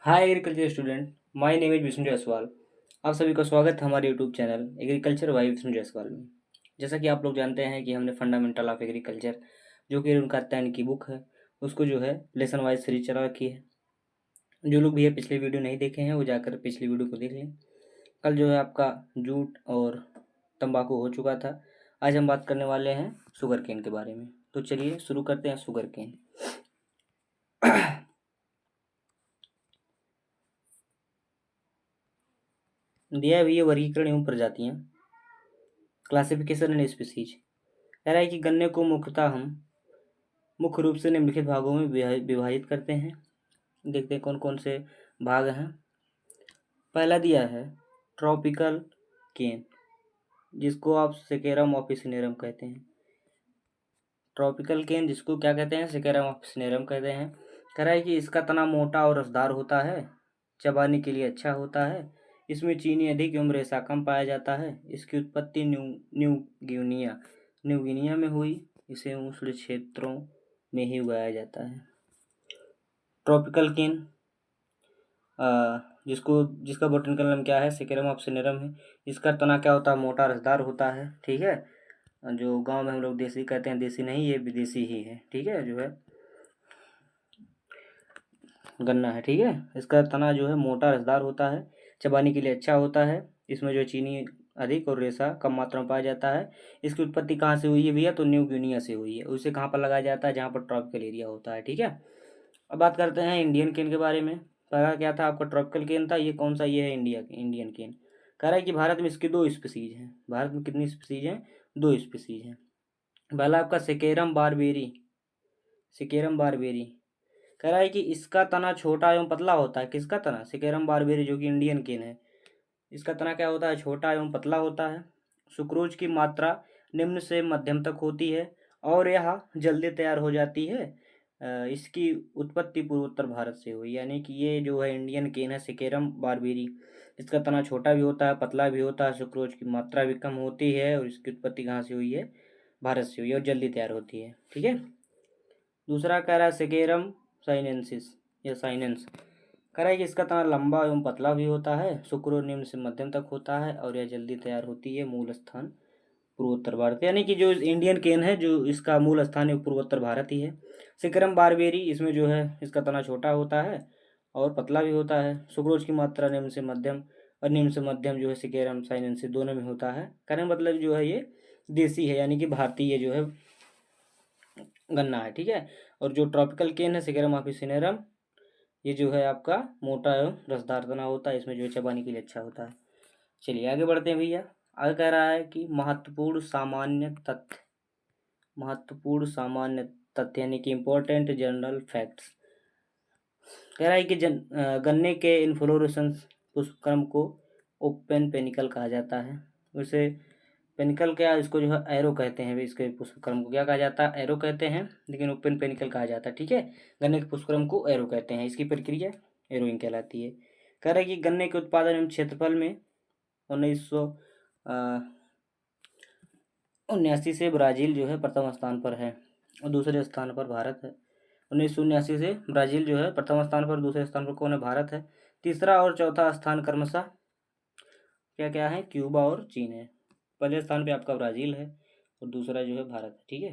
Hi agriculture student, my name is Vishnu Jaiswal. आप सभी का स्वागत है हमारे YouTube channel agriculture by Vishnu Jaiswal में। जैसा कि आप लोग जानते हैं कि हमने फंडामेंटल ऑफ एग्रीकल्चर जो कि उनका अध्ययन की बुक है उसको जो है लेसन वाइज सीरीज चला रखी है। जो लोग भी ये पिछले वीडियो नहीं देखे हैं वो जाकर पिछली वीडियो को देख लें। कल जो है आपका जूट और तंबाकू हो चुका था। आज हम बात करने वाले हैं शुगर केन के बारे में। तो चलिए शुरू करते हैं शुगर केन। दिया है भैया वर्गीकरण एवं प्रजातियां, क्लासिफिकेशन एंड स्पीसीज। कह रहा है कि गन्ने को मुख्यतः हम मुख्य रूप से निम्नलिखित भागों में विभाजित करते हैं। देखते हैं कौन कौन से भाग हैं। पहला दिया है ट्रॉपिकल केन, जिसको आप सेकेरम ऑफिसिनेरम कहते हैं। ट्रॉपिकल केन जिसको क्या कहते हैं, सेकेरम ऑफिसिनेरम कहते हैं। कह रहा है कि इसका तना मोटा और रसदार होता है, चबाने के लिए अच्छा होता है, इसमें चीनी अधिक एवं रेशा कम पाया जाता है। इसकी उत्पत्ति न्यू गिनिया न्यू गिनिया में हुई। इसे उष्ण क्षेत्रों में ही उगाया जाता है। ट्रॉपिकल केन जिसको जिसका बोटनिकल नाम क्या है, सेकेरम ऑप्सिनेरम है। इसका तना क्या होता है, मोटा रसदार होता है। ठीक है, जो गांव में हम लोग देसी कहते हैं, देसी नहीं ये विदेशी ही है। ठीक है, जो है गन्ना है। ठीक है, इसका तना जो है मोटा रसदार होता है, चबाने के लिए अच्छा होता है। इसमें जो चीनी अधिक और रेशा कम मात्रा में पाया जाता है। इसकी उत्पत्ति कहाँ से हुई है भैया, तो न्यू गिनिया से हुई है। उसे कहाँ पर लगाया जाता है, जहाँ पर ट्रॉपिकल एरिया होता है। ठीक है, अब बात करते हैं इंडियन केन के बारे में। पहला क्या था आपका, ट्रॉपिकल केन था। ये कौन सा, ये है इंडियन केन। कह रहा है कि भारत में इसकी दो स्पीसीज हैं। भारत में कितनी स्पीसीज हैं, दो स्पीसीज हैं। पहला आपका सेकेरम बारबेरी। सेकेरम बारबेरी कह रहा है कि इसका तना छोटा एवं पतला होता है। किसका तना, सेकेरम बारबेरी जो कि इंडियन केन है। इसका तना क्या होता है, छोटा एवं पतला होता है। सुक्रोज की मात्रा निम्न से मध्यम तक होती है और यह जल्दी तैयार हो जाती है। इसकी उत्पत्ति पूर्वोत्तर भारत से हुई, यानी कि ये जो है इंडियन केन है सेकेरम बारबेरी। इसका तना छोटा भी होता है, पतला भी होता है, सुक्रोज की मात्रा भी कम होती है और इसकी उत्पत्ति कहाँ से हुई है, भारत से हुई है और जल्दी तैयार होती है। ठीक है, दूसरा कह रहा है सेकेरम साइनेंसिस या साइनेंस। कह रहा है कि इसका तना लंबा एवं पतला भी होता है, शुक्र निम्न से मध्यम तक होता है और यह जल्दी तैयार होती है। मूल स्थान पूर्वोत्तर भारत, यानी कि जो इंडियन केन है जो इसका मूल स्थान है पूर्वोत्तर भारत ही है। सिकरम बारबेरी इसमें जो है इसका तना छोटा होता है और पतला भी होता है। सुक्रोज की मात्रा निम्न से मध्यम और निम्न से मध्यम जो है सिकेरम साइनेंसिस दोनों में होता है। कहने का मतलब जो है ये देसी है, यानी कि भारतीय जो है गन्ना है। ठीक है, और जो ट्रॉपिकल केन है सिकेरम ऑफिसिनेरम, ये जो है आपका मोटा एवं रसदार तना होता है। इसमें जो है चबाने के लिए अच्छा होता है। चलिए आगे बढ़ते हैं भैया। आगे कह रहा है कि महत्वपूर्ण सामान्य तथ्य यानी कि इम्पोर्टेंट जनरल फैक्ट्स। कह रहा है कि गन्ने के इन्फ्लोरेसेंस पुष्पक्रम को ओपन पेनिकल कहा जाता है। वैसे पेनिकल क्या, इसको जो है एरो कहते हैं। इसके पुष्पक्रम को क्या कहा जाता है, एरो कहते हैं, लेकिन ओपन पेनिकल कहा जाता है। ठीक है, गन्ने के पुष्पक्रम को एरो कहते हैं। इसकी प्रक्रिया एरोइंग कहलाती है। कह रहा है कि गन्ने के उत्पादन एवं क्षेत्रफल में 1979 से ब्राज़ील जो है प्रथम स्थान पर है और दूसरे स्थान पर भारत है। 1979 से ब्राज़ील जो है प्रथम स्थान पर, दूसरे स्थान पर कौन है, भारत है। तीसरा और चौथा स्थान क्रमशः क्या क्या है, क्यूबा और चीन है। पहले स्थान पे आपका ब्राज़ील है और दूसरा जो है भारत है। ठीक है,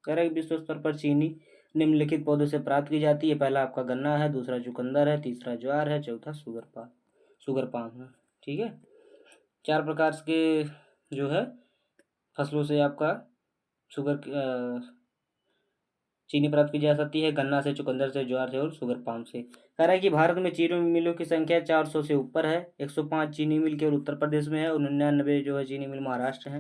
कह रहा है कि विश्व स्तर पर चीनी निम्नलिखित पौधों से प्राप्त की जाती है। पहला आपका गन्ना है, दूसरा चुकंदर है, तीसरा ज्वार है, चौथा शुगर पाम है। ठीक है, चार प्रकार के जो है फसलों से आपका शुगर चीनी प्राप्त की जा सकती है। गन्ना से, चुकंदर से, ज्वार से और शुगर पाम से। कह रहा है कि भारत में चीनी मिलों की संख्या 400 से ऊपर है। 105 चीनी मिल केवल उत्तर प्रदेश में है और 99 जो है चीनी मिल महाराष्ट्र है।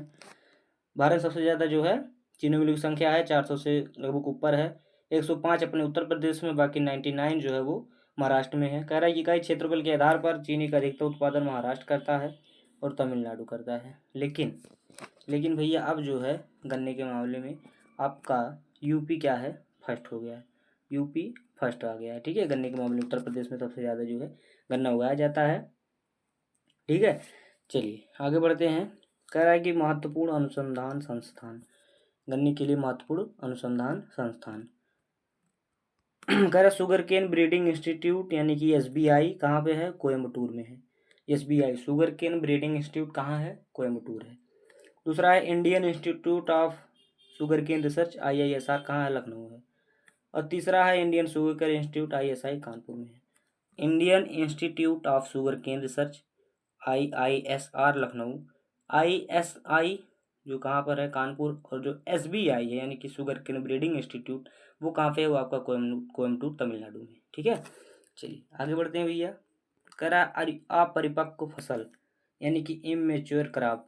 भारत सबसे ज़्यादा जो है चीनी मिलों की संख्या है 400 से लगभग ऊपर है। 105 अपने उत्तर प्रदेश में, बाकी 99 जो है वो महाराष्ट्र में है। कह रहा है कि इकाई क्षेत्रफल के आधार पर चीनी का अधिकतर उत्पादन महाराष्ट्र करता है और तमिलनाडु करता है। लेकिन भैया अब जो है गन्ने के मामले में आपका यूपी क्या है, फर्स्ट हो गया है। यूपी फर्स्ट आ गया है। ठीक है, गन्ने के मामले में उत्तर प्रदेश में सबसे ज़्यादा जो है गन्ना उगाया जाता है। ठीक है, चलिए आगे बढ़ते हैं। कह रहा है कि महत्वपूर्ण अनुसंधान संस्थान, गन्ने के लिए महत्वपूर्ण अनुसंधान संस्थान। कह रहा शुगर केन ब्रीडिंग इंस्टीट्यूट यानी कि SBI कहाँ पे है? कोयम्बटूर में है। SBI sugar cane breeding institute कहाँ है? कोयम्बटूर है। दूसरा है Indian institute of sugar cane research IISR कहाँ है? लखनऊ है। और तीसरा है Indian sugar cane institute ISI Kanpur में है। Indian institute of sugar cane research IISR Lucknow, ISI जो कहाँ पर है? कानपुर। और जो SBI है यानी कि शुगर केन ब्रीडिंग इंस्टीट्यूट वो कहाँ पे है? वो आपका कोयम्बटूर तमिलनाडु में। ठीक है, चलिए आगे बढ़ते हैं भैया। करा अपरिपक्व फसल यानी कि इमेच्योर क्रॉप,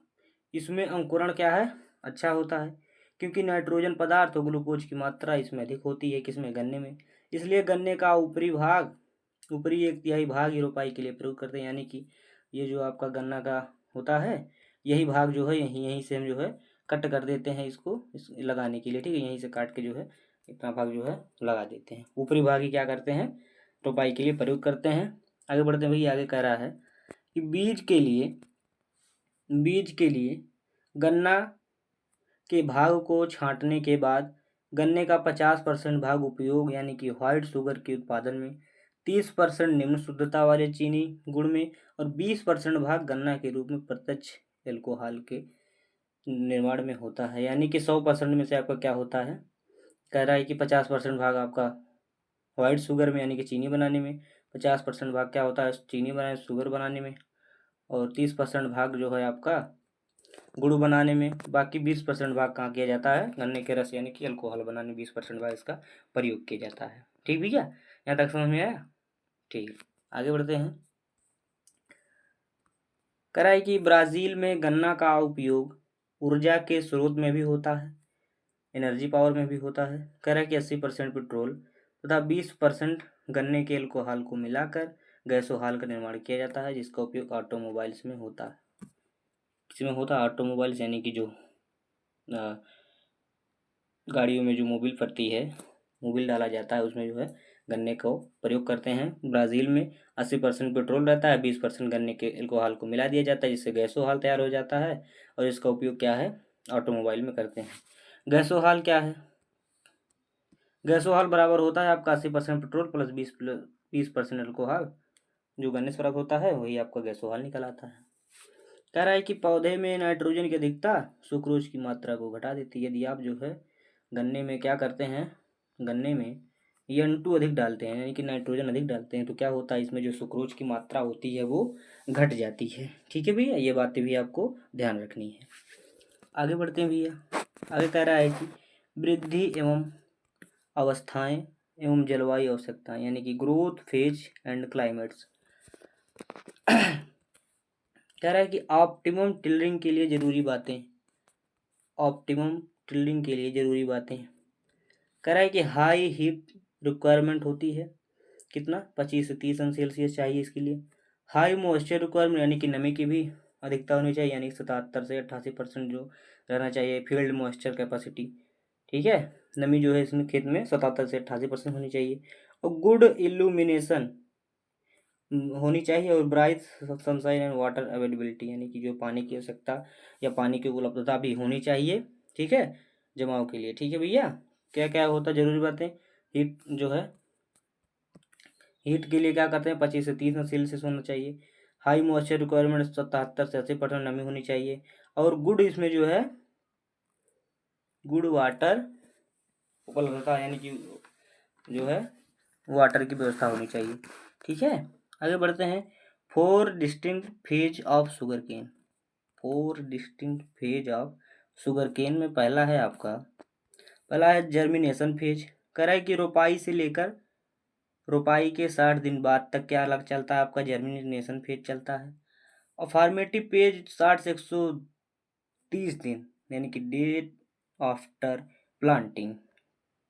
इसमें अंकुरण क्या है? अच्छा होता है, क्योंकि नाइट्रोजन पदार्थ और ग्लूकोज की मात्रा इसमें अधिक होती है। किसमें? गन्ने में। इसलिए गन्ने का ऊपरी 1/3 भाग ही रोपाई के लिए प्रयोग करते हैं। यानी कि ये जो आपका गन्ना का होता है यही भाग जो है यहीं से हम जो है कट कर देते हैं इसको लगाने के लिए। ठीक है, यहीं से काट के जो है इतना भाग जो है लगा देते हैं। ऊपरी भाग ही क्या करते हैं? रोपाई के लिए प्रयोग करते हैं। आगे बढ़ते हैं भैया। आगे कह रहा है कि बीज के लिए गन्ना के भाग को छांटने के बाद गन्ने का 50% भाग उपयोग यानी कि व्हाइट शुगर के उत्पादन में, 30% निम्न शुद्धता वाले चीनी गुड़ में और 20% भाग गन्ना के रूप में प्रत्यक्ष एल्कोहल के निर्माण में होता है। यानी कि 100% में से आपका क्या होता है? कह रहा है कि 50% भाग आपका व्हाइट शुगर में यानी कि चीनी बनाने में, 50% भाग क्या होता है? चीनी बनाने शुगर बनाने में, और 30% भाग जो है आपका गुड़ बनाने में। बाकी 20% भाग कहाँ किया जाता है? गन्ने के रस यानी कि अल्कोहल बनाने 20% भाग इसका प्रयोग किया जाता है। ठीक भैया, यहाँ तक समझ में आया? ठीक, आगे बढ़ते हैं। कह रहा है कि ब्राज़ील में गन्ना का उपयोग ऊर्जा के स्रोत में भी होता है, एनर्जी पावर में भी होता है। कह रहा है कि 80% पेट्रोल तथा 20% गन्ने के अल्कोहल को मिलाकर गैसोहॉल का निर्माण किया जाता है, जिसका उपयोग ऑटोमोबाइल्स में होता है। किसमें होता है? ऑटोमोबाइल्स यानी कि जो गाड़ियों में जो मोबिल पड़ती है, मोबिल डाला जाता है, उसमें जो है गन्ने को प्रयोग करते हैं। ब्राज़ील में 80% पेट्रोल रहता है, 20% गन्ने के अल्कोहल को मिला दिया जाता है, जिससे गैसोहॉल तैयार हो जाता है। और इसका उपयोग क्या है? ऑटोमोबाइल में करते हैं। गैसोहॉल क्या है? गैसोहॉल बराबर होता है आपका 80% पेट्रोल प्लस 20% अल्कोहल। जो गन्ने से प्राप्त होता है वही आपका गैसोहॉल निकल आता है। कह रहा है कि पौधे में नाइट्रोजन की अधिकता सुक्रोज की मात्रा को घटा देती है। यदि आप जो है गन्ने में क्या करते हैं? गन्ने में N2 अधिक डालते हैं यानी कि नाइट्रोजन अधिक डालते हैं, तो क्या होता है? इसमें जो सुक्रोज की मात्रा होती है वो घट जाती है। ठीक है भैया, ये बातें भी आपको ध्यान रखनी है। आगे बढ़ते हैं भैया। आगे कह रहा है कि वृद्धि एवं अवस्थाएं एवं जलवायु आवश्यकताएं यानी कि ग्रोथ फेज एंड क्लाइमेट्स। कह रहा है कि ऑप्टिमम टिलरिंग के लिए जरूरी बातें, ऑप्टिमम टिलरिंग के लिए जरूरी बातें। कह रहा है कि हाई हीट रिक्वायरमेंट होती है, कितना? 25 से 30 अंश सेल्सियस चाहिए इसके लिए। हाई मॉइस्चर रिक्वायरमेंट यानी कि नमी की भी अधिकता होनी चाहिए, यानी 77 से 88% जो रहना चाहिए फील्ड मॉइस्चर कैपेसिटी। ठीक है, नमी जो है इसमें खेत में 77 से 88% होनी चाहिए। और गुड इल्यूमिनेशन होनी चाहिए, और bright sunshine and water availability यानी कि जो पानी की आवश्यकता या पानी की उपलब्धता भी होनी चाहिए। ठीक है, जमाव के लिए। ठीक है भैया, क्या क्या होता है जरूरी बातें? हीट जो है, हीट के लिए क्या करते हैं? 25 से 30 सेल्सियस होना चाहिए। हाई मॉइस्चर रिक्वायरमेंट 77 से 80% नमी होनी चाहिए। और गुड इसमें जो है गुड वाटर उपलब्धता यानी कि जो है वाटर की व्यवस्था होनी चाहिए। ठीक है, आगे बढ़ते हैं। 4 distinct phase of sugar cane, 4 distinct phase of sugar cane में पहला है जर्मिनेशन फेज। कह रहा है कि रोपाई से लेकर रोपाई के 60 दिन बाद तक क्या अलग चलता है? आपका जर्मिनेशन फेज चलता है। और फॉर्मेटिव पेज 60 से 130 दिन यानी कि डेट आफ्टर प्लांटिंग,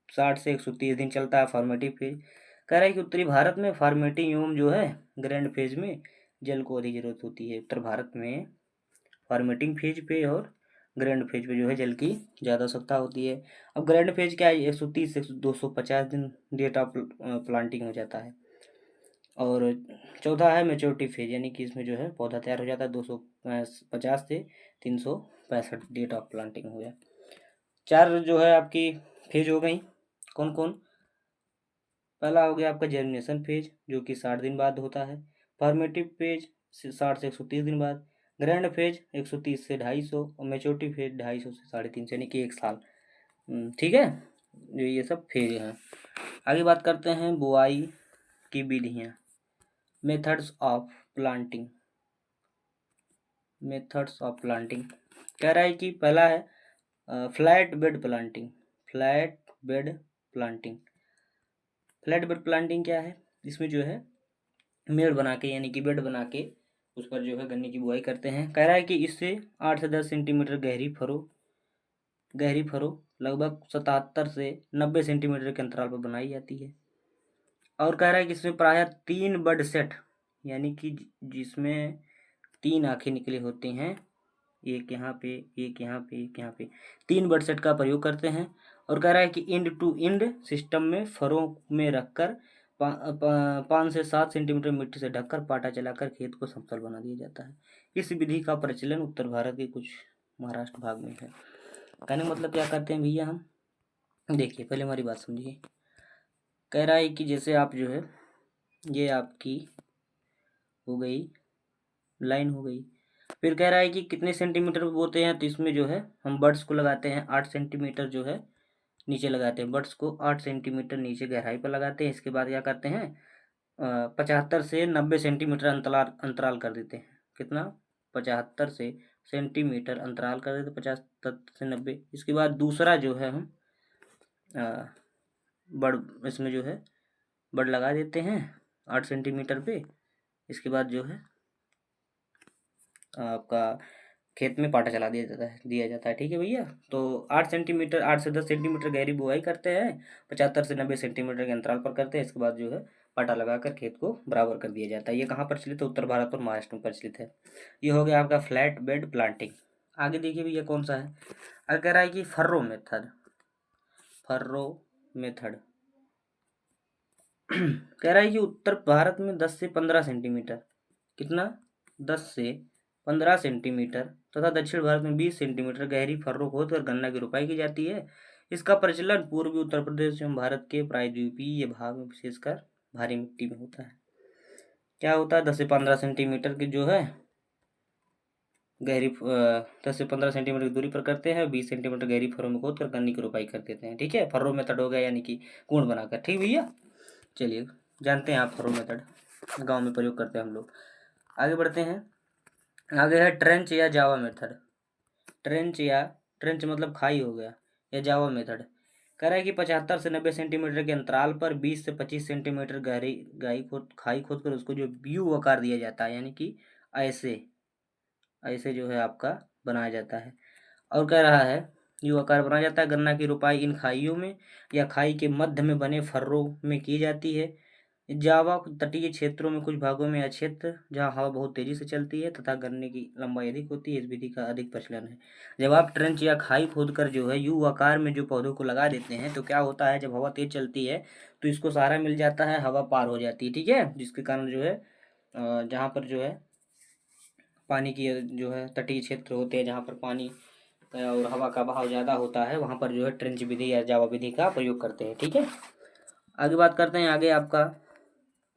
60 से 130 दिन चलता है फॉर्मेटिव फेज। कह रहा है कि उत्तरी भारत में फॉर्मेटिव एवं जो है ग्रैंड फेज में जल को अधिक जरूरत होती है। उत्तर भारत में फॉर्मेटिंग फेज पे और ग्रैंड फेज पे जो है जल की ज़्यादा आवश्यकता होती है। अब ग्रैंड फेज क्या है? 130 से 250 दिन डेट ऑफ प्लांटिंग हो जाता है। और चौथा है मेच्योरिटी फेज यानी कि इसमें जो है पौधा तैयार हो जाता है 250 से 365 डेट ऑफ प्लांटिंग हो गया। 4 जो है आपकी फेज हो गई, कौन कौन? पहला हो गया आपका जर्मिनेशन फेज, जो कि 60 दिन बाद होता है। फॉर्मेटिव फेज 60 से 130 दिन बाद। ग्रैंड फेज 130 से 250, और मेच्योरिटी फेज 250 से 350, यानी कि 1 साल। ठीक है, जो ये सब फेज हैं। आगे बात करते हैं बुआई की विधियाँ, methods of planting. Methods of planting कह रहा है कि पहला है flat bed planting. Flat bed planting, flat bed planting क्या है? इसमें जो है मेड़ बना के, यानी कि बेड बना के उस पर जो है गन्ने की बुआई करते हैं। कह रहा है कि इससे 8 से 10 सेंटीमीटर गहरी फरो लगभग 77 से 90 सेंटीमीटर के अंतराल पर बनाई जाती है। और कह रहा है कि इसमें प्रायः 3 बड सेट, यानी कि जिसमें 3 आँखें निकले होते हैं, एक यहाँ पे, एक यहाँ पे, एक यहाँ पे, 3 बड सेट का प्रयोग करते हैं। और कह रहा है कि इंड टू इंड सिस्टम में फरों में रखकर 5 से 7 सेंटीमीटर मिट्टी से ढककर पाटा चलाकर खेत को समतल बना दिया जाता है। इस विधि का प्रचलन उत्तर भारत के कुछ महाराष्ट्र भाग में है। कहने का मतलब क्या करते हैं भैया हम, देखिए पहले हमारी बात समझिए। कह रहा है कि जैसे आप जो है, ये आपकी हो गई लाइन हो गई, फिर कह रहा है कि कितने सेंटीमीटर पे बोते हैं, तो इसमें जो है हम बर्ड्स को लगाते हैं 8 सेंटीमीटर जो है नीचे लगाते हैं। बर्ड्स को 8 सेंटीमीटर नीचे गहराई पर लगाते हैं। इसके बाद क्या करते हैं, 75 से 90 सेंटीमीटर अंतराल कर देते हैं। कितना? 75 से सेंटीमीटर अंतराल कर देते, 75 से 90। इसके बाद दूसरा जो है हम बड़ इसमें जो है बड़ लगा देते हैं 8 सेंटीमीटर पे। इसके बाद जो है आपका खेत में पाटा चला दिया जाता है। ठीक है भैया, तो 8 सेंटीमीटर, 8 से 10 सेंटीमीटर गहरी बुआई करते हैं, 75 से 90 सेंटीमीटर के अंतराल पर करते हैं। इसके बाद जो है पाटा लगाकर खेत को बराबर कर दिया जाता है। ये कहाँ प्रचलित है? उत्तर भारत और महाराष्ट्र में प्रचलित है। ये हो गया आपका फ्लैट बेड प्लांटिंग। आगे देखिए भैया कौन सा है। अगर कह रहा है कि फर्रो मेथड, फर्रो मेथड कह रहा है कि उत्तर भारत में 10 से 15 सेंटीमीटर, कितना? 10 से 15 सेंटीमीटर तथा दक्षिण भारत में 20 सेंटीमीटर गहरी फर्रों खोदकर गन्ना की रुपाई की जाती है। इसका प्रचलन पूर्वी उत्तर प्रदेश एवं भारत के प्रायद्वीपीय भाग में विशेषकर भारी मिट्टी में होता है। क्या होता है? 10 से 15 सेंटीमीटर की जो है गहरी 10 से 15 सेंटीमीटर की दूरी पर करते हैं, 20 सेंटीमीटर गहरी फर्रों में खोदकर गन्ने की रुपाई कर देते हैं। ठीक है, फर्रो मेथड हो गया, यानी कि कुंड बनाकर। ठीक भैया, चलिए जानते हैं आप फर्रो मेथड, गाँव में प्रयोग करते हैं हम लोग। आगे बढ़ते हैं। आगे है ट्रेंच या जावा मेथड। ट्रेंच मतलब खाई हो गया, या जावा मेथड। कह रहा है कि 75 से 90 सेंटीमीटर के अंतराल पर 20 से 25 सेंटीमीटर खाई खोद कर उसको जो यू आकार दिया जाता है, यानी कि ऐसे ऐसे जो है आपका बनाया जाता है। और कह रहा है यू आकार बनाया जाता है। गन्ना की रुपाई इन खाइयों में या खाई के मध्य में बने फर्रों में की जाती है। जावा तटीय क्षेत्रों में कुछ भागों में यह क्षेत्र जहाँ हवा बहुत तेजी से चलती है तथा गन्ने की लंबाई अधिक होती है, इस विधि का अधिक प्रचलन है। जब आप ट्रेंच या खाई खोदकर जो है यू आकार में जो पौधों को लगा देते हैं, तो क्या होता है, जब हवा तेज चलती है तो इसको सहारा मिल जाता है, हवा पार हो जाती है। ठीक है, जिसके कारण जो है जहाँ पर जो है पानी की जो है तटीय क्षेत्र होते हैं, जहाँ पर पानी और हवा का बहाव ज़्यादा होता है, वहाँ पर जो है ट्रेंच विधि या जावा विधि का प्रयोग करते हैं। ठीक है, आगे बात करते हैं। आगे आपका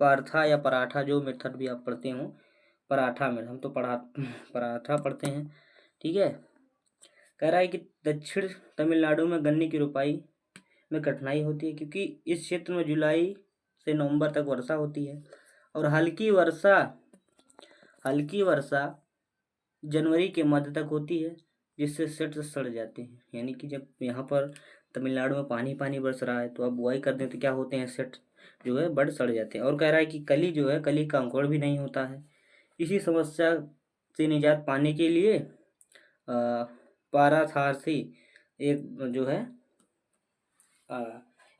पारथा या पराठा, जो मेथड भी आप पढ़ते हो, पराठा में हम तो पराठा पढ़ते हैं। ठीक है, कह रहा है कि दक्षिण तमिलनाडु में गन्ने की रुपाई में कठिनाई होती है, क्योंकि इस क्षेत्र में जुलाई से नवंबर तक वर्षा होती है और हल्की वर्षा जनवरी के मध्य तक होती है, जिससे सेट सड़ जाते हैं। यानी कि जब यहाँ पर तमिलनाडु में पानी पानी बरस रहा है, तो आप बुआई कर दें तो क्या होते हैं, सेट जो है बड़ सड़ जाते हैं। और कह रहा है कि कली जो है, कली का अंकुरण भी नहीं होता है। इसी समस्या से निजात पाने के लिए पाराथारसी एक जो है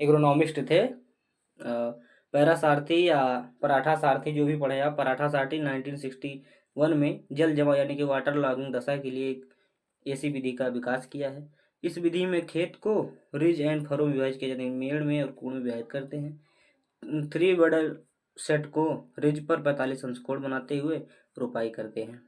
एग्रोनॉमिस्ट थे, पैरा सारथी या पराठा सारथी, जो भी पढ़े आप, पराठा सारथी 1961 में जल जमा यानी कि वाटर लॉगिंग दशा के लिए एक ऐसी विधि का विकास किया है। इस विधि में खेत को रिज एंड फरो में विभाजित किया जाता है, मेड़ में और कूड़ में विभाजित करते हैं। 3 बडल सेट को रिज पर 45 अंश कोण बनाते हुए रोपाई करते हैं,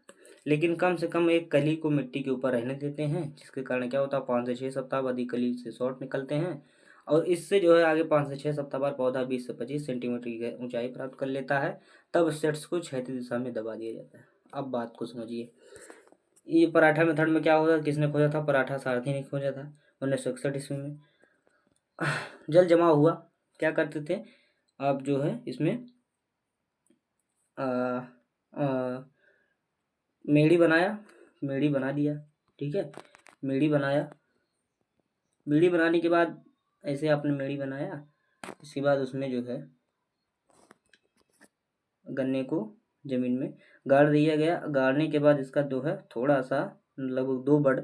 लेकिन कम से कम एक कली को मिट्टी के ऊपर रहने देते हैं, जिसके कारण क्या होता है, 5 से 6 सप्ताह बाद ही कली से शॉर्ट निकलते हैं और इससे जो है आगे 5 से 6 सप्ताह बाद पौधा 20 से 25 सेंटीमीटर की ऊंचाई प्राप्त कर लेता है। तब सेट्स को क्षैतिज दिशा में दबा दिया जाता है। अब बात को समझिए, ये पराठा मेथड में क्या होता, किसने खोजा था? पराठा सारथी ने खोजा था 1961 ईस्वी में। जल जमा हुआ, क्या करते थे आप जो है इसमें आ, आ, मेढ़ी बनाया, मेढ़ी बना दिया, ठीक है। मेढ़ी बनाया, मेढ़ी बनाने के बाद ऐसे आपने मेढ़ी बनाया, इसके बाद उसमें जो है गन्ने को जमीन में गाड़ दिया गया। गाड़ने के बाद इसका जो है थोड़ा सा लगभग 2 बड़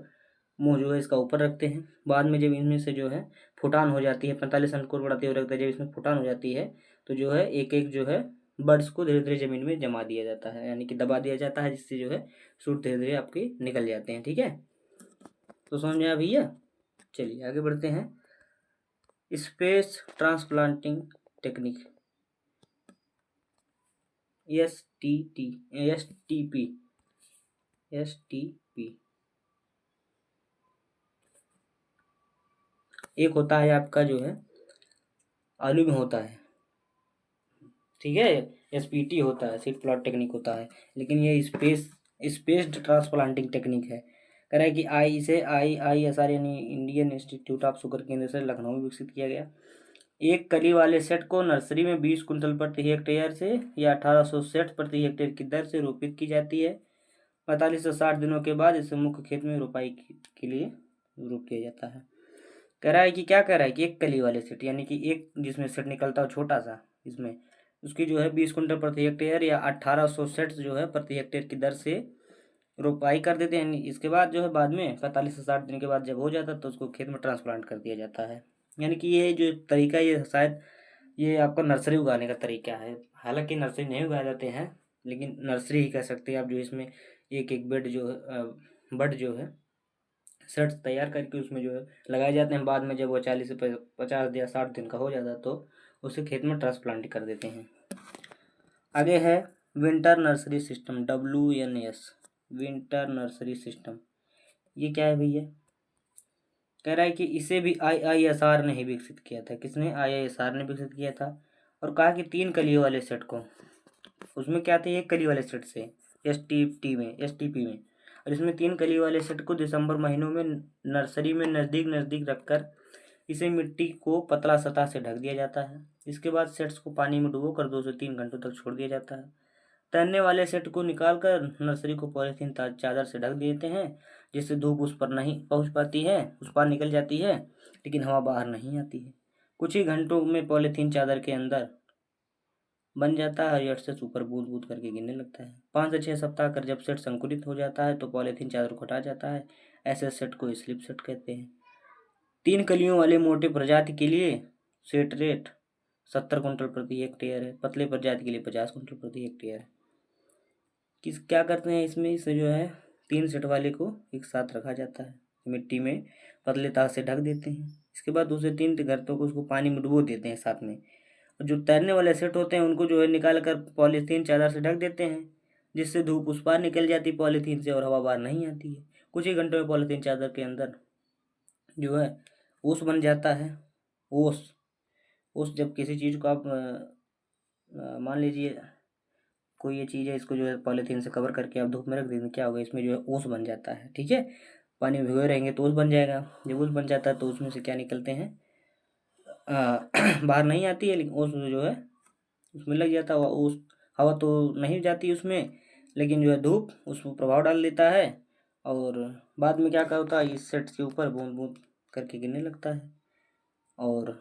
मुंह जो है इसका ऊपर रखते हैं। बाद में जब इनमें से जो है फुटान हो जाती है, 45 अंकुर बढ़ाते हुए रखते हैं, जब इसमें फुटान हो जाती है तो जो है एक एक जो है बर्ड्स को धीरे धीरे जमीन में जमा दिया जाता है, यानी कि दबा दिया जाता है, जिससे जो है सूट धीरे धीरे आपके निकल जाते हैं, ठीक है। तो समझ में आया भैया? चलिए आगे बढ़ते हैं। Space transplanting technique, S T P. एक होता है आपका जो है आलू में होता है, ठीक है। SPT होता है, सीड प्लॉट टेक्निक होता है, लेकिन ये स्पेस्ड ट्रांसप्लांटिंग टेक्निक है। कह रहा है कि IISR यानी इंडियन इंस्टीट्यूट ऑफ शुगर केंद्र से लखनऊ में विकसित किया गया। एक कली वाले सेट को नर्सरी में 20 कुंटल प्रति हेक्टेयर से या 1800 सेट प्रति हेक्टेयर की दर से रोपित की जाती है। 45 से 60 दिनों के बाद इसे मुख्य खेत में रोपाई के लिए रोप किया जाता है। कह रहा है कि क्या कह रहा है कि एक कली वाले सेट यानी कि एक जिसमें सेट निकलता हो छोटा सा, इसमें उसकी जो है 20 कुंटल प्रति हेक्टेयर या 1800 सेट जो है प्रति हेक्टेयर की दर से रोपाई कर देते हैं। इसके बाद जो है बाद में 45 से 60 दिन के बाद जब हो जाता है तो उसको खेत में ट्रांसप्लांट कर दिया जाता है। यानी कि ये जो तरीका, ये शायद ये आपका नर्सरी उगाने का तरीका है। हालांकि नर्सरी नहीं उगाए जाते हैं, लेकिन नर्सरी ही कह सकते हैं आप, जो इसमें एक एक बेड जो है बड जो है सेट्स तैयार करके उसमें जो है लगाए जाते हैं। बाद में जब वो 40 से 50 या 60 दिन का हो जाता है तो उसे खेत में ट्रांसप्लांट कर देते हैं। आगे है winter nursery system, WNS, winter nursery system. ये क्या है भैया? कह रहा है कि इसे भी IISR ने ही विकसित किया था। किसने? IISR ने विकसित किया था। और कहा कि 3 कलियों वाले सेट को, उसमें क्या थे, 1 कली वाले सेट से STP में, और इसमें 3 कली वाले सेट को दिसंबर महीनों में नर्सरी में नज़दीक नज़दीक रखकर इसे मिट्टी को पतला सतह से ढक दिया जाता है। इसके बाद सेट्स को पानी में डुबो कर 2 से 3 घंटों तक छोड़ दिया जाता है। तैरने वाले सेट को निकालकर नर्सरी को पॉलीथीन चादर से ढक देते हैं, जिससे धूप उस पर नहीं पहुंच पाती है, उस पार निकल जाती है, लेकिन हवा बाहर नहीं आती है। कुछ ही घंटों में पॉलीथीन चादर के अंदर बन जाता है, और से ऊपर बूंद बूंद करके गिरने लगता है। 5 से 6 सप्ताह कर जब सेट संकुलित हो जाता है तो पॉलीथीन चादर को हटा जाता है। ऐसे सेट को स्लिप सेट कहते हैं। 3 कलियों वाले मोटे प्रजाति के लिए सेट रेट 70 कुंटल प्रति हेक्टेयर है, पतले प्रजाति के लिए 50 कुंटल प्रति हेक्टेयर है। क्या करते हैं इसमें, इसे जो है 3 सेट वाले को एक साथ रखा जाता है, मिट्टी में पतले तार से ढक देते हैं। इसके बाद दूसरे 3 घरतों को उसको पानी में डुबो देते हैं साथ में। और जो तैरने वाले सेट होते हैं उनको जो है निकाल कर पॉलीथीन चादर से ढक देते हैं, जिससे धूप उस पार निकल जाती पॉलीथीन से और हवा बाहर नहीं आती है। कुछ ही घंटों में पॉलीथीन चादर के अंदर जो है ओस बन जाता है। ओस, ओस जब किसी चीज़ को आप मान लीजिए कोई ये चीज़ है, इसको जो है पॉलीथीन से कवर करके आप धूप में रख देंगे, क्या होगा, इसमें जो है ओस बन जाता है, ठीक है। पानी में भिगोए रहेंगे तो ओस बन जाएगा। जब ओस बन जाता है तो उसमें से क्या निकलते हैं, बाहर नहीं आती है, लेकिन ओस जो है उसमें लग जाता है। ओस, हवा तो नहीं जाती उसमें, लेकिन जो है धूप उस पर प्रभाव डाल देता है, और बाद में क्या होता है, इस सेट के ऊपर बूंद बूंद करके गिरने लगता है, और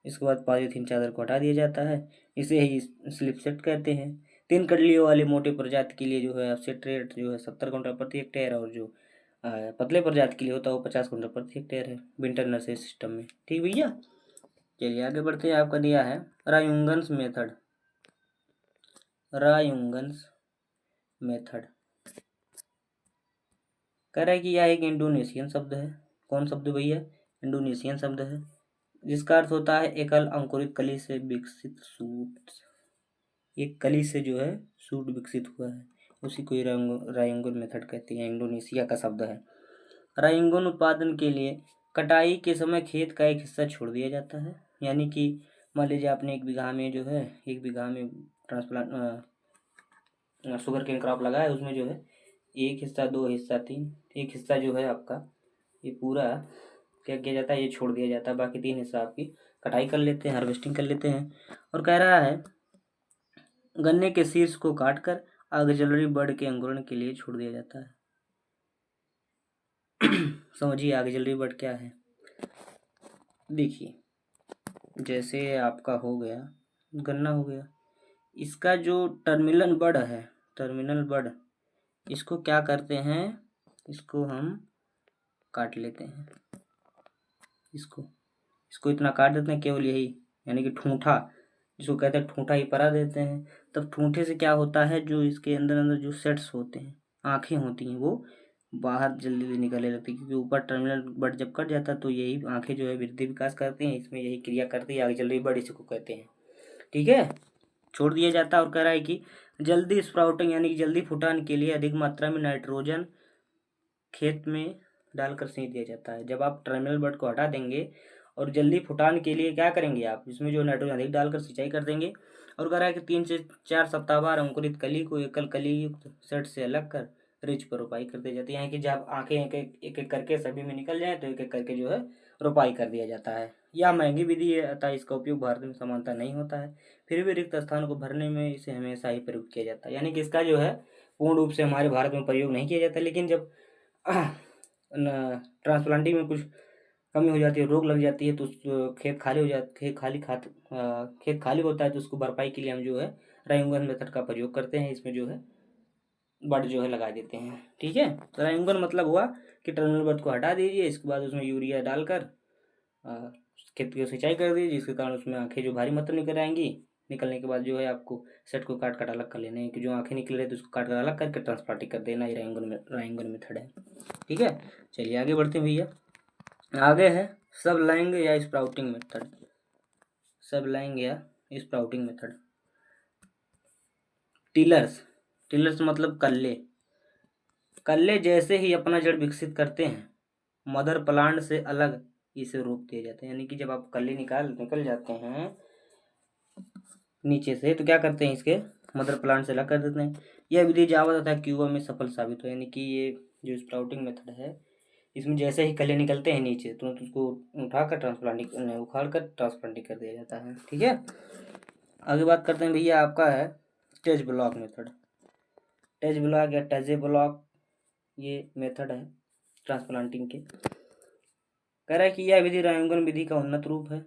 इसके बाद पॉलीथीन चादर को हटा दिया जाता है। इसे ही स्लिप सेट कहते हैं। 3 कलियों वाले मोटे प्रजाति के लिए जो है सेट रेट जो है 70 कुंटल प्रति हेक्टेयर, और जो पतले प्रजाति के लिए होता है वो 50 कुंटल प्रति हेक्टेयर है विंटर नर्सरी सिस्टम में, ठीक भैया। चलिए आगे बढ़ते हैं। आपका दिया है रायुंगन्स मेथड, रायुंगन्स मेथड। कह रहा है कि यह एक इंडोनेशियन शब्द है। कौन शब्द भैया? इंडोनेशियन शब्द है, जिसका अर्थ होता है एकल अंकुरित कली से विकसित सूट। एक कली से जो है सूट विकसित हुआ है, उसी को रायुंगन मेथड कहते हैं। इंडोनेशिया का शब्द है। रायुंगन उत्पादन के लिए कटाई के समय खेत का एक हिस्सा छोड़ दिया जाता है, यानी कि मान लीजिए आपने 1 बीघा में जो है 1 बीघा में ट्रांसप्लांट शुगर केन क्रॉप लगाया है, उसमें जो है 1 हिस्सा, 2 हिस्सा, 3, 1 हिस्सा जो है आपका ये पूरा क्या किया जाता है, ये छोड़ दिया जाता है। बाकी 3 हिस्सा आपकी कटाई कर लेते हैं, हार्वेस्टिंग कर लेते हैं। और कह रहा है गन्ने के शीर्ष को काटकर ऑक्सिलरी बड के अंकुरण के लिए छोड़ दिया जाता है। समझिए ऑक्सिलरी बड क्या है। देखिए जैसे आपका हो गया गन्ना हो गया, इसका जो टर्मिनल बड है, टर्मिनल बड, इसको क्या करते हैं, इसको हम काट लेते हैं, इसको इसको इतना काट देते हैं, केवल यही, यानी कि ठूंठा जिसको कहते हैं, ठूंठा ही परा देते हैं। तब ठूंठे से क्या होता है, जो इसके अंदर अंदर जो सेट्स होते हैं, आँखें होती हैं, वो बाहर जल्दी जल्दी निकलने लगती है, क्योंकि ऊपर टर्मिनल बड जब कट जाता है तो यही आँखें जो है वृद्धि विकास करती हैं, इसमें यही क्रिया करती है ऑक्सिलरी बड, इसको कहते हैं। ठीक है, छोड़ दिया जाता है। और कह रहा है कि जल्दी स्प्राउटिंग यानी कि जल्दी फुटान के लिए अधिक मात्रा में नाइट्रोजन खेत में डालकर सींच दिया जाता है। जब आप टर्मिनल बड को हटा देंगे और जल्दी फुटान के लिए क्या करेंगे, आप इसमें जो नाइट्रोजन अधिक डालकर सिंचाई कर देंगे। और कह रहा है कि 3 से 4 सप्ताह बाद अंकुरित कली को एकल कली युक्त सेट से अलग कर रिच पर रोपाई कर दी जाती है, कि जब आंखें एक एक करके सभी में निकल जाए तो एक एक करके जो है रोपाई कर दिया जाता है। यह महंगी विधि है, अतः इसका उपयोग भारत में समानता नहीं होता है, फिर भी रिक्त स्थान को भरने में इसे हमेशा ही प्रयोग किया जाता है। यानी कि इसका जो है पूर्ण रूप से हमारे भारत में प्रयोग नहीं किया जाता, लेकिन जब ट्रांसप्लांटिंग में कुछ कमी हो जाती है, रोग लग जाती है, तो खेत खाली हो जाता, खेत खाली होता है, तो उसको भरपाई के लिए हम जो है राइंगन मेथड का प्रयोग करते हैं। इसमें जो है बड जो है लगा देते हैं। ठीक है, तो राइंगन मतलब हुआ कि टर्मिनल बड को हटा दीजिए, इसके बाद उसमें यूरिया डालकर खेत की सिंचाई कर दीजिए, जिसके कारण उसमें आँखें जो भारी मात्रा निकल आएंगी। निकलने के बाद जो है आपको सेट को काट काट अलग कर लेना है, कि जो आँखें निकल रही तो उसको काट कर अलग करके ट्रांसप्लांटिंग कर देना, ये राइंगन मेथड है। ठीक है, चलिए आगे बढ़ते हैं भैया। आगे है सब लाइंग या स्प्राउटिंग मेथड। सब लाइंग या स्प्राउटिंग मेथड। टिलर्स, टिलर्स मतलब कल्ले। कल्ले जैसे ही अपना जड़ विकसित करते हैं, मदर प्लांट से अलग इसे रोप दिए जाते हैं। यानी कि जब आप कल्ले निकल जाते हैं नीचे से, तो क्या करते हैं, इसके मदर प्लांट से अलग कर देते हैं। यह विधि जावा तथा क्यूबा में सफल साबित हो। यानी कि ये जो स्प्राउटिंग मेथड है, इसमें जैसे ही कले निकलते हैं नीचे, तुरंत उसको उठाकर ट्रांसप्लांटिंग उखाड़ कर ट्रांसप्लांटिंग कर दिया जाता है। ठीक है, आगे बात करते हैं भैया, आपका है टेज ब्लॉक मेथड। टेज ब्लॉक या टेजे ब्लॉक ये मेथड है ट्रांसप्लांटिंग के। कह रहा है कि यह विधि रायोंगन विधि का उन्नत रूप है,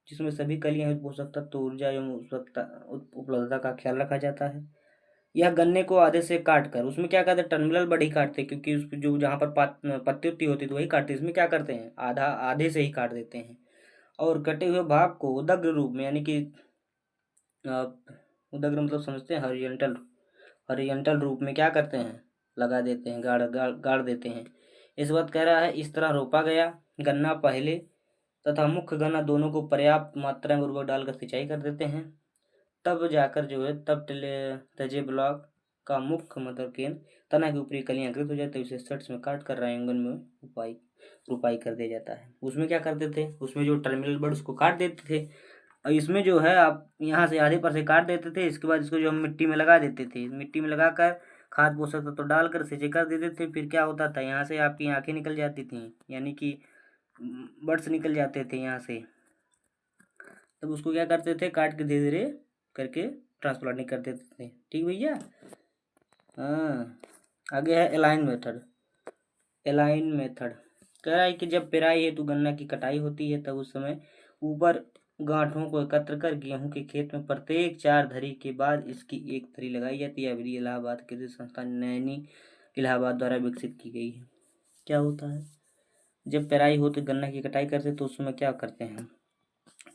जिसमें सभी कलियां पोषक तत्व, ऊर्जा एवं उपलब्धता का ख्याल रखा जाता है। यह गन्ने को आधे से काट कर, उसमें क्या करते हैं, टर्मिनल बड ही काटते हैं, क्योंकि उस जो जहाँ पर पत्ती उत्ती होती है तो वही काटते हैं। इसमें क्या करते हैं, आधा आधे से ही काट देते हैं, और कटे हुए भाग को उदग्र रूप में, यानी कि उदग्र मतलब समझते हैं, हॉरिजॉन्टल, हॉरिजॉन्टल रूप में क्या करते हैं, लगा देते हैं, गाड़ देते हैं। इस बात कह रहा है इस तरह रोपा गया गन्ना पहले तथा मुख्य गन्ना दोनों को पर्याप्त मात्रा में उर्वरक डालकर सिंचाई कर देते हैं, तब जाकर जो है तब तजे ब्लॉक का मुख्य मदर केंद्र तना की ऊपरी कलियां अंकुरित हो जाती है, उसे सेट्स में काट कर रायंगन में रुपाई कर दिया जाता है। उसमें क्या करते थे, उसमें जो टर्मिनल बड उसको काट देते थे, और इसमें जो है आप यहाँ से आधे पर से काट देते थे, इसके बाद इसको जो हम मिट्टी में लगा देते थे, मिट्टी में लगाकर खाद पोषक तत्व तो डालकर सिंचाई कर देते थे। फिर क्या होता था, यहाँ से आपकी आँखें निकल जाती थी, यानी कि बर्ड्स निकल जाते थे यहाँ से, तब उसको क्या करते थे, काट के धीरे धीरे करके ट्रांसप्लांटिंग कर देते थे। ठीक भैया, हाँ। आगे है एलाइन मेथड। एलाइन मेथड कह रहा है कि जब पेराई हेतु गन्ना की कटाई होती है, तब उस समय ऊपर गांठों को एकत्र कर गेहूं के खेत में प्रत्येक 4 धरी के बाद इसकी एक धरी लगाई जाती है। विधि इलाहाबाद कृषि संस्थान नैनी इलाहाबाद द्वारा विकसित की गई है। क्या होता है, जब पेराई हो तो गन्ना की कटाई करते तो उस समय क्या करते हैं,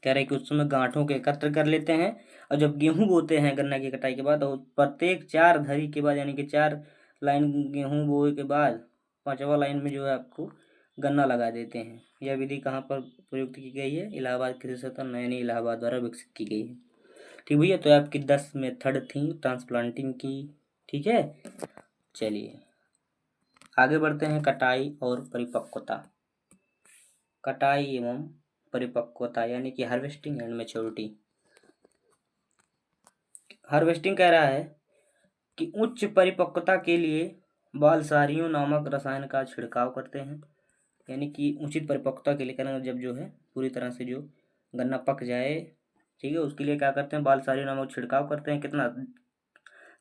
कह रहे हैं कि उस समय गांठों को एकत्र कर लेते हैं, और जब गेहूं बोते हैं गन्ना की कटाई के बाद, तो प्रत्येक 4 धरी के बाद, यानी कि 4 लाइन गेहूं बोए के बाद 5वां लाइन में जो है आपको गन्ना लगा देते हैं। यह विधि कहाँ पर प्रयुक्त की गई है, इलाहाबाद कृषि संस्थान नैनी इलाहाबाद द्वारा विकसित की गई है। ठीक भैया, तो आपकी 10 मेथड थी ट्रांसप्लांटिंग की। ठीक है, चलिए आगे बढ़ते हैं, कटाई और परिपक्वता। कटाई एवं परिपक्वता यानी कि हार्वेस्टिंग एंड मैच्योरिटी। हार्वेस्टिंग कह रहा है कि उच्च परिपक्वता के लिए बालसारियों नामक रसायन का छिड़काव करते हैं। यानी कि उचित परिपक्वता के लिए कहना, जब जो है पूरी तरह से जो गन्ना पक जाए, ठीक है, उसके लिए क्या करते हैं, बालसारियों नामक छिड़काव करते हैं। कितना,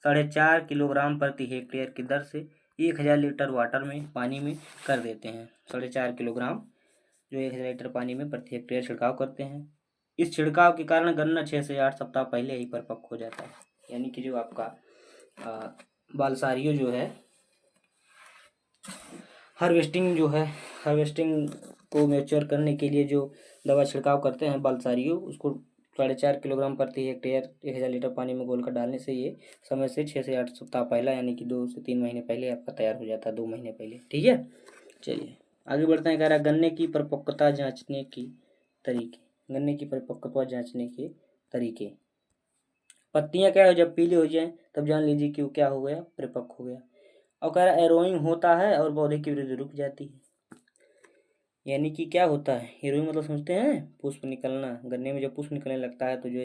4.5 किलोग्राम प्रति हेक्टेयर की दर से 1000 लीटर वाटर में, पानी में कर देते हैं। 4.5 किलोग्राम जो 1000 लीटर पानी में प्रति हेक्टेयर छिड़काव करते हैं। इस छिड़काव के कारण गन्ना 6 से 8 सप्ताह पहले ही परिपक्व हो जाता है। यानी कि जो आपका बालसारियों जो है, हार्वेस्टिंग को मैच्योर करने के लिए जो दवा छिड़काव करते हैं बालसारियों, उसको 4.5 किलोग्राम प्रति हेक्टेयर 1000 लीटर पानी में घोलकर डालने से ये समय से 6 से 8 सप्ताह पहला, यानी कि 2 से 3 महीने पहले आपका तैयार हो जाता है, 2 महीने पहले। ठीक है, चलिए आगे बढ़ते हैं। कह रहा है गन्ने की परिपक्वता जाँचने की तरीके। गन्ने की परिपक्वता जाँचने के तरीके। पत्तियाँ क्या है, जब पीली हो जाएं तब जान लीजिए कि वो क्या हो गया, परिपक्व हो गया। और कह रहा है एरोइंग होता है और पौधे की वृद्धि रुक जाती है। यानी कि क्या होता है, एरोइंग मतलब समझते हैं, पुष्प निकलना। गन्ने में जब पुष्प निकलने लगता है तो जो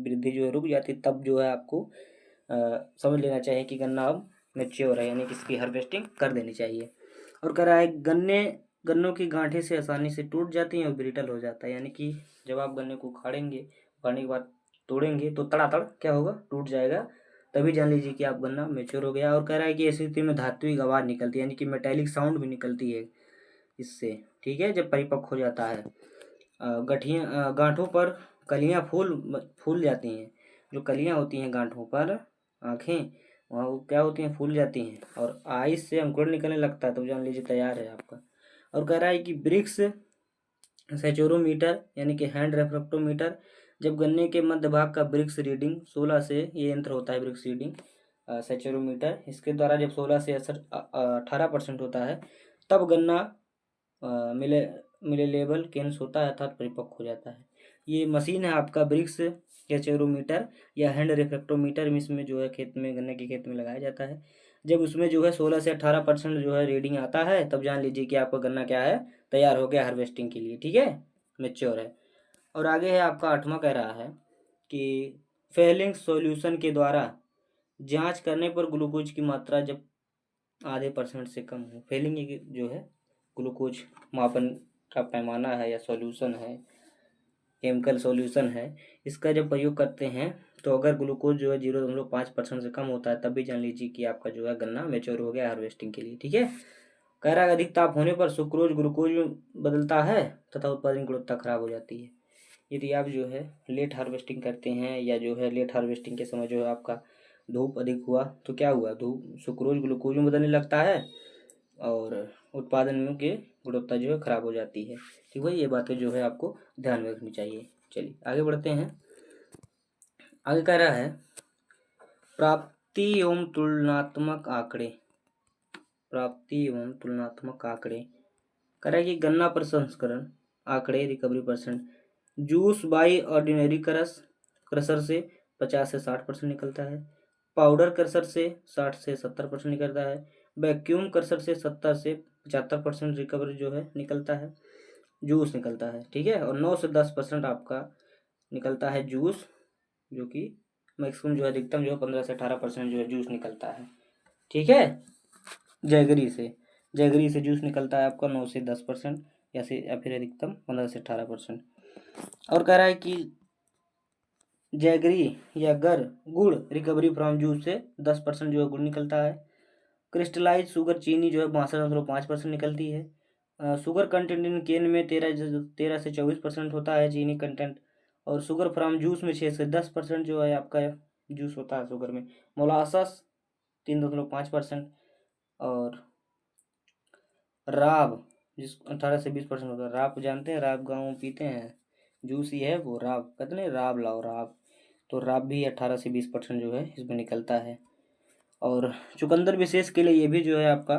वृद्धि जो है रुक जाती है, तब जो है आपको समझ लेना चाहिए कि गन्ना अब मैच्योर है, यानी कि इसकी हार्वेस्टिंग कर देनी चाहिए। और कह रहा है गन्नों की गांठें से आसानी से टूट जाती हैं और ब्रिटल हो जाता है। यानी कि जब आप गन्ने को उखाड़ेंगे, उखाड़ने के बाद तोड़ेंगे तो तड़ातड़ क्या होगा, टूट जाएगा, तभी जान लीजिए कि आप गन्ना मैच्योर हो गया। और कह रहा है कि ऐसी स्थिति में धात्विक आवाज़ निकलती है, यानी कि मेटेलिक साउंड भी निकलती है इससे, ठीक है, जब परिपक्व हो जाता है। गांठों पर कलियां फूल जाती हैं। जो कलियां होती हैं गांठों पर, आँखें, वहाँ वो क्या होती हैं, फूल जाती हैं, और आइस से अंकुर निकलने लगता है, तो जान लीजिए तैयार है आपका। और कह रहा है कि ब्रिक्स सेचोरोमीटर यानी कि हैंड रेफ्रेक्टोमीटर, जब गन्ने के मध्य भाग का ब्रिक्स रीडिंग 16 से, ये यंत्र होता है ब्रिक्स रीडिंग सेचोरोमीटर, इसके द्वारा जब 16 से 18% होता है, तब गन्ना मिले मिलेलेबल केन्स होता है, अर्थात परिपक्व हो जाता है। ये मशीन है आपका ब्रिक्स सेचोरोमीटर या हैंड रिफ्रेक्टोमीटर, इसमें जो है खेत में, गन्ने के खेत में लगाया जाता है। जब उसमें जो है 16 से 18% जो है रीडिंग आता है, तब जान लीजिए कि आपका गन्ना क्या है, तैयार हो गया हार्वेस्टिंग के लिए, ठीक है, मैच्योर है। और आगे है आपका 8वां, कह रहा है कि फेलिंग सॉल्यूशन के द्वारा जांच करने पर ग्लूकोज की मात्रा जब ½ % से कम हो। फेलिंग जो है ग्लूकोज मापन का पैमाना है या सॉल्यूशन है, केमिकल सॉल्यूशन है, इसका जब प्रयोग करते हैं तो अगर ग्लूकोज जो है 0.5% से कम होता है, तब भी जान लीजिए कि आपका जो है गन्ना मैच्योर हो गया हार्वेस्टिंग के लिए, ठीक है। कह रहा है अधिक ताप होने पर सुक्रोज ग्लूकोज में बदलता है तथा उत्पादन की गुणवत्ता खराब हो जाती है। यदि आप जो है लेट हार्वेस्टिंग करते हैं, या जो है लेट हार्वेस्टिंग के समय जो है आपका धूप अधिक हुआ, तो क्या हुआ, सुक्रोज ग्लूकोज में बदलने लगता है और उत्पादन में की गुणवत्ता जो है खराब हो जाती है। ठीक भाई, ये बातें जो है आपको ध्यान में रखनी चाहिए। चलिए आगे बढ़ते हैं। आगे कह रहा है प्राप्ति एवं तुलनात्मक आंकड़े। प्राप्ति एवं तुलनात्मक आंकड़े कह रहा है कि गन्ना प्रसंस्करण आंकड़े, recovery percent. Juice by ordinary crusher से 50 से 60% निकलता है। पाउडर क्रशर से 60 से 70% निकलता है। वैक्यूम क्रशर से 70 से 75% रिकवरी जो है निकलता है, जूस निकलता है, ठीक है। और 9 से 10% आपका निकलता है जूस, जो कि मैक्सिमम जो है, अधिकतम जो है 15 से 18% जो है जूस निकलता है, ठीक है। जैगरी से जूस निकलता है आपका 9 से 10%, या फिर अधिकतम 15 से 18%। और कह रहा है कि जैगरी या गुड़ रिकवरी फ्रॉम जूस से 10% जो है गुड़ निकलता है। क्रिस्टलाइज शुगर चीनी जो है 62.5% निकलती है। शुगर कंटेंट इन केन में 13 से 24% होता है चीनी कंटेंट। और शुगर फ्रॉम जूस में 6 से 10% जो है आपका जूस होता है शुगर में। मोलासस 3.5%। और राब जिस 18 से 20% होता है। राब जानते हैं, राब गाँव में पीते हैं, जूस ही है वो, राब कहते नहीं, राब लाओ राब। तो राब भी 18 से 20% जो है इसमें निकलता है। और चुकंदर विशेष के लिए ये भी जो है आपका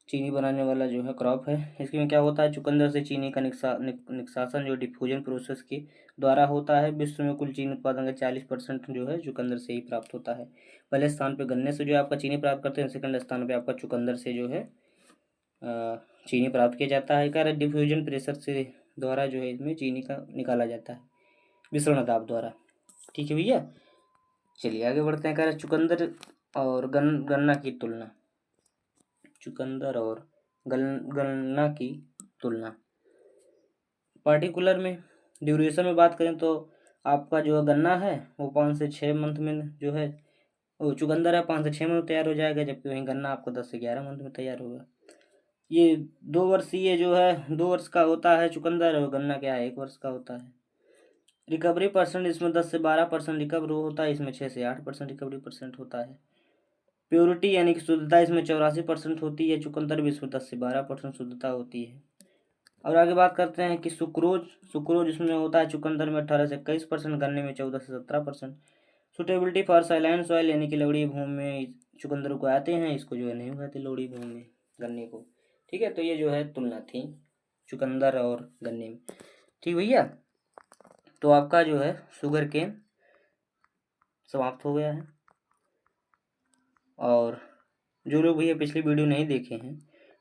चीनी बनाने वाला जो है क्रॉप है। इसमें क्या होता है, चुकंदर से चीनी का निष्कासन जो डिफ्यूजन प्रोसेस के द्वारा होता है। विश्व में कुल चीनी उत्पादन का 40% जो है चुकंदर से ही प्राप्त होता है। पहले स्थान पे गन्ने से जो आपका चीनी प्राप्त करते हैं, सेकंड स्थान पे आपका चुकंदर से जो है चीनी प्राप्त किया जाता है। कह रहा डिफ्यूजन प्रेशर से द्वारा जो है इसमें चीनी का निकाला जाता है मिश्रण दाब द्वारा। ठीक है भैया, चलिए आगे बढ़ते हैं। कह रहा चुकंदर और गन्ना की तुलना। चुकंदर और गन्ना की तुलना पार्टिकुलर में ड्यूरेशन में बात करें तो आपका जो गन्ना है वो 5 से 6 मंथ में जो है, वो चुकंदर है 5 से 6 मंथ में तैयार हो जाएगा, जबकि वहीं गन्ना आपको 10 से 11 मंथ में तैयार होगा। ये 2 वर्षीय जो है 2 वर्ष का होता है चुकंदर, और गन्ना क्या है 1 वर्ष का होता है। रिकवरी परसेंट इसमें 10 से 12% रिकवर होता है, इसमें 6 से 8% रिकवरी परसेंट होता है। प्योरिटी यानी कि शुद्धता इसमें 84% होती है, चुकंदर भी इसमें 10 से 12% शुद्धता होती है। और आगे बात करते हैं कि सुक्रोज इसमें होता है चुकंदर में 18 से 21%, गन्ने में 14 से 17%। सुटेबिलिटी फॉर साइलाइन सॉइल यानी कि लवणीय भूमि में चुकंदर को आते हैं, इसको जो है नहीं उगाते लवणीय भूमि में गन्ने को। ठीक है, तो ये जो है तुलना थी चुकंदर और गन्ने में। ठीक भैया, तो आपका जो है शुगर केन समाप्त हो गया है। और जो लोग भैया पिछली वीडियो नहीं देखे हैं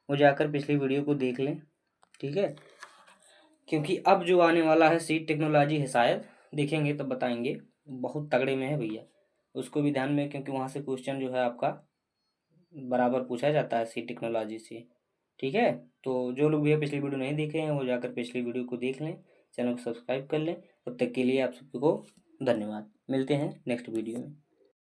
वो जाकर पिछली वीडियो को देख लें। ठीक है, क्योंकि अब जो आने वाला है सीड टेक्नोलॉजी है, शायद देखेंगे तब बताएंगे, बहुत तगड़े में है भैया, उसको भी ध्यान में, क्योंकि वहाँ से क्वेश्चन जो है आपका बराबर पूछा जाता है सीड टेक्नोलॉजी से। ठीक है, तो जो लोग भैया पिछली वीडियो नहीं देखे हैं वो जाकर पिछली वीडियो को देख लें, चैनल को सब्सक्राइब कर लें। तब तक के लिए आप सबको धन्यवाद, मिलते हैं नेक्स्ट वीडियो में।